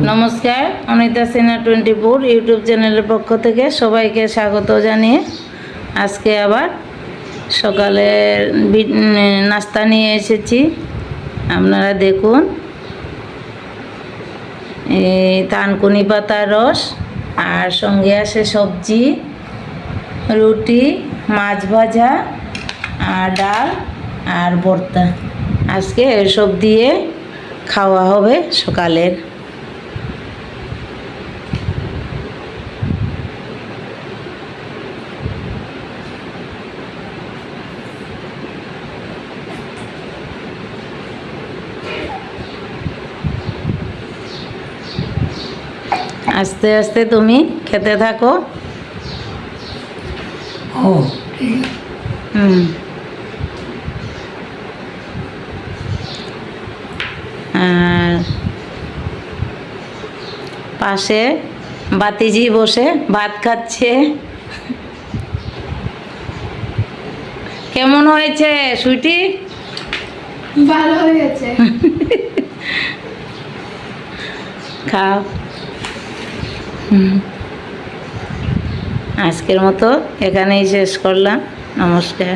নমস্কার, অনিতা সিনহা 24 ইউটিউব চ্যানেলের পক্ষ থেকে সবাইকে স্বাগত জানিয়ে আজকে আবার সকালের নাস্তা নিয়ে এসেছি। আপনারা দেখুন, এই থানকুনি পাতার রস আর সঙ্গে আসে সবজি, রুটি, মাছ ভাজা আর ডাল আর ভর্তা। আজকে এসব দিয়ে খাওয়া হবে সকালের। আস্তে আস্তে তুমি খেতে থাকো। আর পাশে বাতিজি বসে ভাত খাচ্ছে। কেমন হয়েছে সুইটি? ভালো হয়েছে। খাও। আজকের মতো এখানেই শেষ করলাম। নমস্কার।